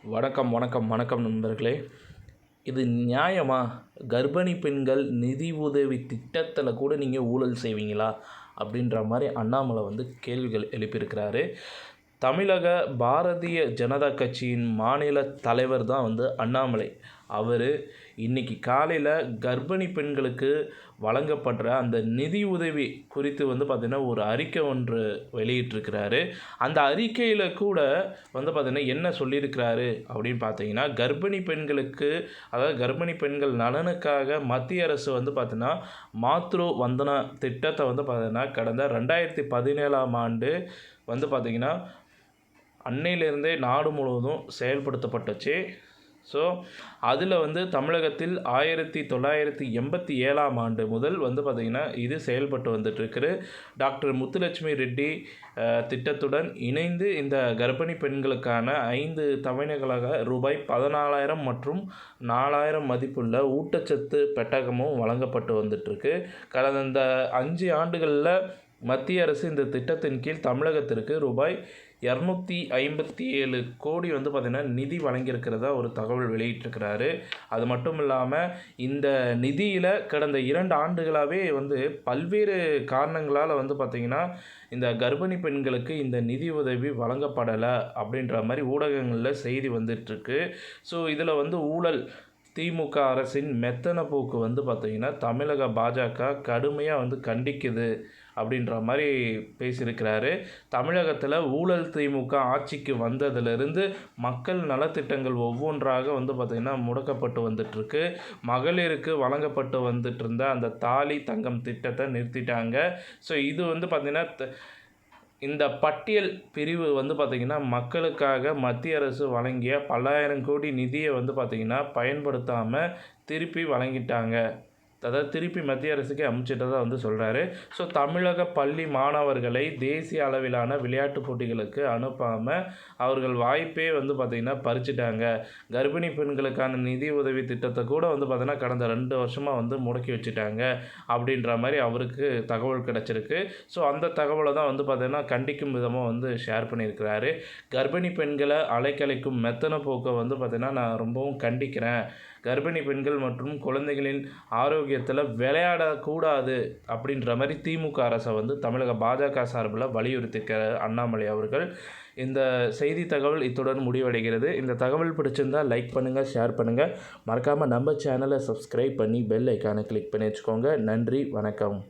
வணக்கம் வணக்கம் வணக்கம் நண்பர்களே. இது நியாயமா? கர்ப்பிணி பெண்கள் நிதி உதவி திட்டத்தில் கூட நீங்கள் ஊழல் செய்வீங்களா அப்படின்ற மாதிரி அண்ணாமலை கேள்விகள் எழுப்பியிருக்கிறாரு. தமிழக பாரதிய ஜனதா கட்சியின் மாநில தலைவர் தான் அண்ணாமலை. அவர் இன்றைக்கி காலையில் கர்ப்பிணி பெண்களுக்கு வழங்கப்படுற அந்த நிதி உதவி குறித்து பார்த்திங்கன்னா ஒரு அறிக்கை ஒன்று வெளியிட்டிருக்கிறாரு. அந்த அறிக்கையில் கூட பார்த்திங்கன்னா என்ன சொல்லியிருக்கிறாரு அப்படின்னு பார்த்தீங்கன்னா, கர்ப்பிணி பெண்களுக்கு, அதாவது கர்ப்பிணி பெண்கள் நலனுக்காக மத்திய அரசு பார்த்திங்கன்னா மாத்ரு வந்தனா திட்டத்தை பார்த்திங்கன்னா கடந்த 2017ஆம் ஆண்டு பார்த்திங்கன்னா அன்னையிலிருந்தே நாடு முழுவதும் செயல்படுத்தப்பட்டுச்சு. ஸோ அதில் தமிழகத்தில் 1987ஆம் ஆண்டு முதல் பார்த்திங்கன்னா இது செயல்பட்டு வந்துட்டுருக்குது. டாக்டர் முத்துலட்சுமி ரெட்டி திட்டத்துடன் இணைந்து இந்த கர்ப்பிணி பெண்களுக்கான 5 தவணைகளாக ரூபாய் 14,000 மற்றும் 4,000 மதிப்புள்ள ஊட்டச்சத்து பெட்டகமும் வழங்கப்பட்டு வந்துட்டுருக்கு. கடந்த 5 ஆண்டுகளில் மத்திய அரசு இந்த திட்டத்தின் கீழ் தமிழகத்திற்கு ரூபாய் 257 கோடி பார்த்திங்கன்னா நிதி வழங்கியிருக்கிறதா ஒரு தகவல் வெளியிட்டிருக்கிறாரு. அது மட்டும் இல்லாமல் இந்த நிதியில் கடந்த 2 ஆண்டுகளாகவே பல்வேறு காரணங்களால் பார்த்திங்கன்னா இந்த கர்ப்பிணி பெண்களுக்கு இந்த நிதி உதவி வழங்கப்படலை அப்படின்ற மாதிரி ஊடகங்களில் செய்தி வந்துட்டுருக்கு. ஸோ இதில் ஊழல் திமுக அரசின் மெத்தன போக்கு பார்த்திங்கன்னா தமிழக பாஜக கடுமையாக கண்டிக்குது அப்படின்ற மாதிரி பேசியிருக்கிறாரு. தமிழகத்தில் ஊழல் திமுக ஆட்சிக்கு வந்ததிலிருந்து மக்கள் நலத்திட்டங்கள் ஒவ்வொன்றாக பார்த்திங்கன்னா முடக்கப்பட்டு வந்துட்டுருக்கு. மகளிருக்கு வழங்கப்பட்டு வந்துட்டு இருந்த அந்த தாலி தங்கம் திட்டத்தை நிறுத்திட்டாங்க. ஸோ இது பார்த்திங்கன்னா இந்த பட்டியல் பிரிவு பார்த்திங்கன்னா மக்களுக்காக மத்திய அரசு வழங்கிய பல்லாயிரம் கோடி நிதியை பார்த்திங்கன்னா பயன்படுத்தாமல் திருப்பி வழங்கிட்டாங்க. அதாவது திருப்பி மத்திய அரசுக்கே அமுச்சிட்டதாக சொல்கிறாரு. ஸோ தமிழக பள்ளி மாணவர்களை தேசிய அளவிலான விளையாட்டுப் போட்டிகளுக்கு அனுப்பாமல் அவர்கள் வாய்ப்பே பார்த்திங்கன்னா பறிச்சிட்டாங்க. கர்ப்பிணி பெண்களுக்கான நிதி உதவி திட்டத்தை கூட பார்த்திங்கன்னா கடந்த 2 வருஷமாக முடக்கி வச்சுட்டாங்க அப்படின்ற மாதிரி அவருக்கு தகவல் கிடச்சிருக்கு. ஸோ அந்த தகவலை தான் பார்த்திங்கன்னா கண்டிக்கும் விதமாக ஷேர் பண்ணியிருக்கிறாரு. கர்ப்பிணி பெண்களை அலைக்கழிக்கும் மெத்தன போக்கை பார்த்திங்கன்னா நான் ரொம்பவும் கண்டிக்கிறேன். கர்ப்பிணி பெண்கள் மற்றும் குழந்தைகளின் ஆரோக்கியத்தில் விளையாடக்கூடாது அப்படின்ற மாதிரி திமுக அரசை தமிழக பாஜக சார்பில் வலியுறுத்தியிருக்கிறார் அண்ணாமலை அவர்கள். இந்த செய்தி தகவல் இத்துடன் முடிவடைகிறது. இந்த தகவல் பிடிச்சிருந்தால் லைக் பண்ணுங்கள், ஷேர் பண்ணுங்கள். மறக்காமல் நம்ம சேனலை சப்ஸ்கிரைப் பண்ணி பெல் ஐக்கானை கிளிக் பண்ணி வச்சுக்கோங்க. நன்றி, வணக்கம்.